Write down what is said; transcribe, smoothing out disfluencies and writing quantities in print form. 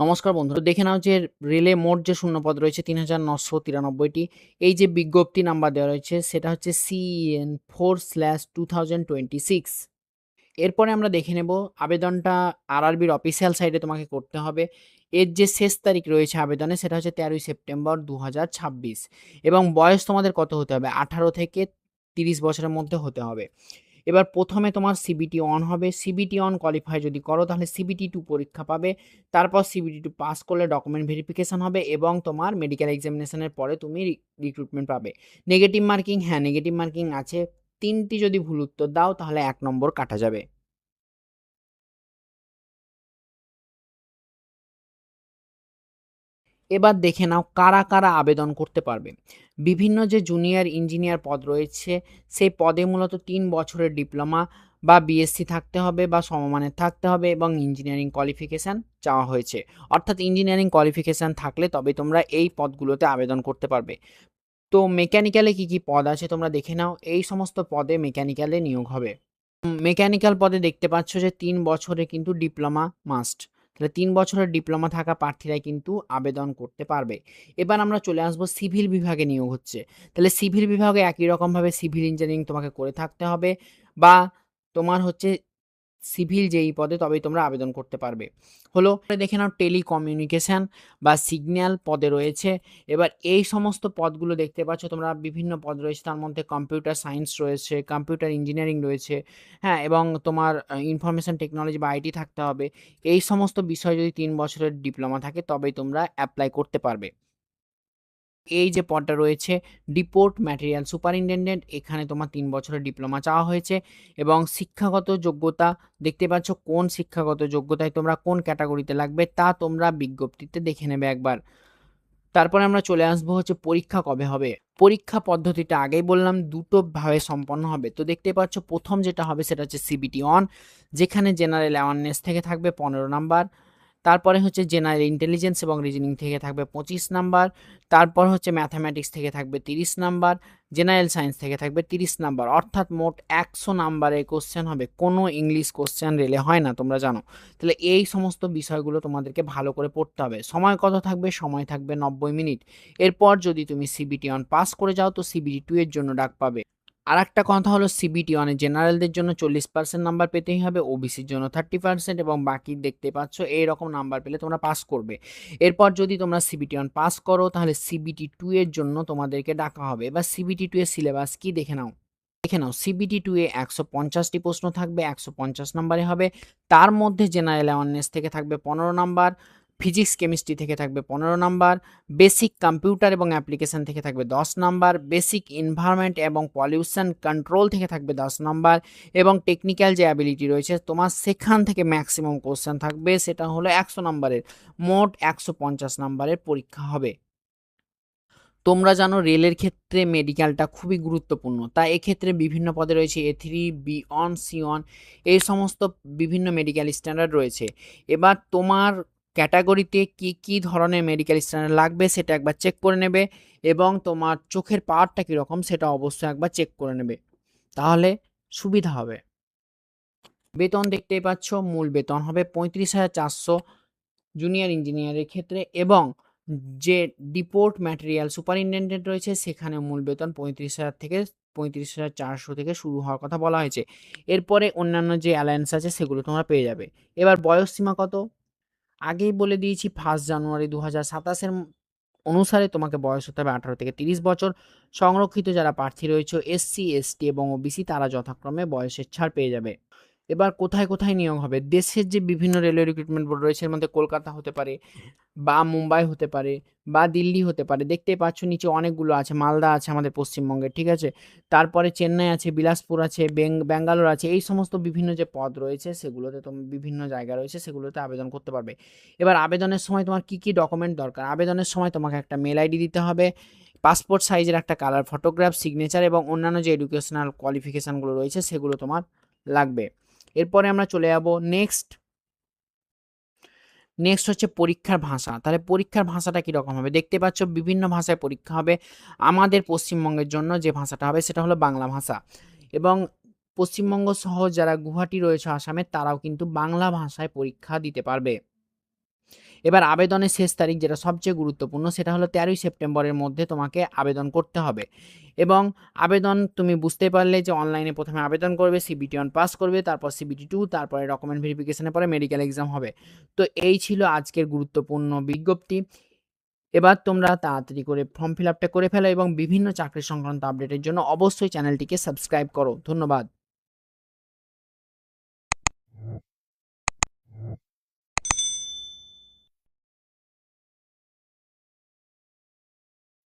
নমস্কার বন্ধুরা, দেখে নাও যে রেলে মোট যে শূন্যপদ রয়েছে ৩,৯৯৩টি। এই যে বিজ্ঞপ্তি নাম্বার দেওয়া রয়েছে সেটা হচ্ছে CEN 4/2026। এরপরে আমরা দেখে নেব আবেদনটা RRBর অফিসিয়াল সাইটে তোমাকে করতে হবে। এর যে শেষ তারিখ রয়েছে আবেদনে সেটা হচ্ছে ১৩ই সেপ্টেম্বর ২০২৬ এবং বয়স তোমাদের কত হতে হবে? ১৮ থেকে ৩০ বছরের মধ্যে হতে হবে। এবার প্রথমে তোমার CBT অন হবে। CBT অন কোয়ালিফাই যদি করো তাহলে CBT 2 পরীক্ষা পাবে। তারপর CBT 2 পাস করলে ডকুমেন্ট ভেরিফিকেশন হবে এবং তোমার মেডিকেল এক্সামিনেশনের পরে তুমি রিক্রুটমেন্ট পাবে। নেগেটিভ মার্কিং, হ্যাঁ নেগেটিভ মার্কিং আছে। ৩টি যদি ভুল উত্তর দাও তাহলে ১ নম্বর কাটা যাবে। এবার দেখে নাও কারা, কারা আবেদন করতে পারবে। বিভিন্ন যে জুনিয়র ইঞ্জিনিয়ার পদ রয়েছে, সেই পদে মূলত ৩ বছরের ডিপ্লোমা বা BSc থাকতে হবে বা সমমানের থাকতে হবে এবং ইঞ্জিনিয়ারিং কোয়ালিফিকেশান চাওয়া হয়েছে। অর্থাৎ ইঞ্জিনিয়ারিং কোয়ালিফিকেশান থাকলে তবে তোমরা এই পদগুলোতে আবেদন করতে পারবে। তো মেকানিক্যালে কি, কি পদ আছে তোমরা দেখে নাও। এই সমস্ত পদে মেকানিক্যালে নিয়োগ হবে। মেকানিক্যাল পদে দেখতে পাচ্ছ যে ৩ বছরে কিন্তু ডিপ্লোমা মাস্ট। তাহলে ৩ বছরের ডিপ্লোমা থাকা প্রার্থীরাই কিন্তু আবেদন করতে পারবে। এবার আমরা চলে আসবো সিভিল বিভাগে নিয়োগ হচ্ছে। তাহলে সিভিল বিভাগে একই রকমভাবে সিভিল ইঞ্জিনিয়ারিং তোমাকে করে থাকতে হবে বা তোমার হচ্ছে সিভিল যেই পদে তবেই তোমরা আবেদন করতে পারবে। হলো দেখে নাও টেলিকমিউনিকেশন বা সিগন্যাল পদে রয়েছে। এবার এই সমস্ত পদগুলো দেখতে পাচ্ছ তোমরা, বিভিন্ন পদ রয়েছে, তার মধ্যে কম্পিউটার সায়েন্স রয়েছে, কম্পিউটার ইঞ্জিনিয়ারিং রয়েছে, হ্যাঁ, এবং তোমার ইনফরমেশন টেকনোলজি বা IT থাকতে হবে। এই সমস্ত বিষয় যদি ৩ বছরের ডিপ্লোমা থাকে তবেই তোমরা অ্যাপ্লাই করতে পারবে। এই যে পদটা রয়েছে ডিপোর্ট ম্যাটেরিয়াল সুপারিনটেনডেন্ট, এখানে তোমার ৩ বছরের ডিপ্লোমা চাওয়া হয়েছে এবং শিক্ষাগত যোগ্যতা দেখতে পাচ্ছ কোন শিক্ষাগত যোগ্যতায় তোমরা কোন ক্যাটাগরিতে লাগবে তা তোমরা বিজ্ঞপ্তিতে দেখে নেবে একবার। তারপরে আমরা চলে আসবো হচ্ছে পরীক্ষা কবে হবে। পরীক্ষা পদ্ধতিটা আগেই বললাম দুটো ভাবে সম্পন্ন হবে। তো দেখতে পাচ্ছ প্রথম যেটা হবে সেটা হচ্ছে CBT অন, যেখানে জেনারেল অ্যাওয়ারনেস থেকে থাকবে ১৫ নাম্বার। তারপরে হচ্ছে জেনারেল ইন্টেলিজেন্স এবং রিজনিং থেকে থাকবে 25 নাম্বার। তারপর হচ্ছে ম্যাথামেটিক্স থেকে থাকবে 30 নাম্বার। জেনারেল সায়েন্স থেকে থাকবে 30 নাম্বার। অর্থাৎ মোট ১০০ নাম্বারের কোশ্চেন হবে। কোনো ইংলিশ কোশ্চেন রেলে হয় না, তোমরা জানো। তাহলে এই সমস্ত বিষয়গুলো তোমাদেরকে ভালো করে পড়তে হবে। সময় কত থাকবে? সময় থাকবে ৯০ মিনিট। এরপর যদি তুমি CBT অন পাস করে যাও তো CBT 2 এর জন্য ডাক পাবে। আরেকটা কথা হলো CBT অনে জেনারেলদের জন্য 40% নাম্বার পেতেই হবে, OBCর জন্য 30% এবং বাকি দেখতে পাচ্ছ এইরকম নাম্বার পেলে তোমরা পাস করবে। এরপর যদি তোমরা CBT অন পাস করো তাহলে CBT 2 এর জন্য তোমাদেরকে ডাকা হবে। এবার CBT 2 এর সিলেবাস কি দেখে নাও। CBT 2 এ ১৫০টি প্রশ্ন থাকবে, ১৫০ নাম্বারে হবে। তার মধ্যে জেনারেল অ্যাওয়ারনেস থেকে থাকবে ১৫ নাম্বার, ফিজিক্স কেমিস্ট্রি থেকে থাকবে ১৫ নাম্বার, বেসিক কম্পিউটার এবং অ্যাপ্লিকেশন থেকে থাকবে ১০ নাম্বার, বেসিক এনভায়রনমেন্ট এবং পলিউশন কন্ট্রোল থেকে থাকবে ১০ নাম্বার এবং টেকনিক্যাল যে অ্যাবিলিটি রয়েছে তোমার সেখান থেকে ম্যাক্সিমাম কোশ্চেন থাকবে, সেটা হলো ১০০ নাম্বারের। মোট ১৫০ নাম্বারের পরীক্ষা হবে। তোমরা জানো রেলের ক্ষেত্রে মেডিকেলটা খুবই গুরুত্বপূর্ণ। তাই এক্ষেত্রে বিভিন্ন পদে রয়েছে A3, B1, C1, এই সমস্ত বিভিন্ন মেডিকেল স্ট্যান্ডার্ড রয়েছে। এবার তোমার ক্যাটাগরিতে কি, কি ধরনের মেডিকেল স্ট্যান্ডার্ড লাগবে সেটা একবার চেক করে নেবে এবং তোমার চোখের পাওয়ারটা কীরকম সেটা অবশ্যই একবার চেক করে নেবে। তাহলে সুবিধা হবে। বেতন দেখতেই পাচ্ছ, মূল বেতন হবে ৩৫,৪০০ জুনিয়র ইঞ্জিনিয়ারের ক্ষেত্রে এবং যে ডিপোর্ট ম্যাটেরিয়াল সুপারিনটেনডেন্ট রয়েছে সেখানে মূল বেতন ৩৫,০০০ থেকে ৩৫,৪০০ থেকে শুরু হওয়ার কথা বলা হয়েছে। এরপরে অন্যান্য যে অ্যালায়েন্স আছে সেগুলো তোমরা পেয়ে যাবে। এবার বয়স সীমা কত? আগেই বলে দিয়েছি 1 জানুয়ারি ২০২৭ এর অনুসারে তোমাকে বয়স হতে হবে ১৮ থেকে ৩০ বছর। সংরক্ষিত যারা প্রার্থী রয়েছে SC, ST এবং OBC তারা যথাক্রমে বয়সের ছাড় পেয়ে যাবে। এবার কোথায়, কোথায় নিয়োগ হবে? দেশের যে বিভিন্ন রেলওয়ে রিক্রুটমেন্ট বোর্ড রয়েছে এর মধ্যে কলকাতা হতে পারে বা মুম্বাই হতে পারে বা দিল্লি হতে পারে। দেখতেই পাচ্ছ নিচে অনেকগুলো আছে। মালদা আছে আমাদের পশ্চিমবঙ্গে, ঠিক আছে? তারপরে চেন্নাই আছে, বিলাসপুর আছে, ব্যাঙ্গালোর আছে। এই সমস্ত বিভিন্ন যে পদ রয়েছে সেগুলোতে বিভিন্ন জায়গা রয়েছে সেগুলোতে আবেদন করতে পারবে। এবার আবেদনের সময় তোমার কি, কি ডকুমেন্ট দরকার? আবেদনের সময় তোমাকে একটা মেল আইডি দিতে হবে, পাসপোর্ট সাইজের একটা কালার ফটোগ্রাফ, সিগনেচার এবং অন্যান্য যে এডুকেশনাল কোয়ালিফিকেশনগুলো রয়েছে সেগুলো তোমার লাগবে। এরপরে আমরা চলে যাব নেক্সট হচ্ছে পরীক্ষার ভাষা। তাহলে পরীক্ষার ভাষাটা কীরকম হবে? দেখতে পাচ্ছ বিভিন্ন ভাষায় পরীক্ষা হবে। আমাদের পশ্চিমবঙ্গের জন্য যে ভাষাটা হবে সেটা হলো বাংলা ভাষা এবং পশ্চিমবঙ্গ সহ যারা গুয়াহাটি রয়েছে আসামে তারাও কিন্তু বাংলা ভাষায় পরীক্ষা দিতে পারবে। এবার আবেদনের শেষ তারিখ যেটা সবচেয়ে গুরুত্বপূর্ণ সেটা হলো 13ই সেপ্টেম্বরের মধ্যে তোমাকে আবেদন করতে হবে এবং আবেদন তুমি বুঝতে পারলে যে অনলাইনে প্রথমে আবেদন করবে, CBT 1 পাস করবে, তারপর CBT 2, তারপরে ডকুমেন্ট ভেরিফিকেশনের পরে মেডিকেল এক্সাম হবে। তো এই ছিল আজকের গুরুত্বপূর্ণ বিজ্ঞপ্তি। এবার তোমরা তাড়াতাড়ি করে ফর্ম ফিল আপটা করে ফেলো এবং বিভিন্ন চাকরি সংক্রান্ত আপডেটের জন্য অবশ্যই চ্যানেলটিকে সাবস্ক্রাইব করো। ধন্যবাদ।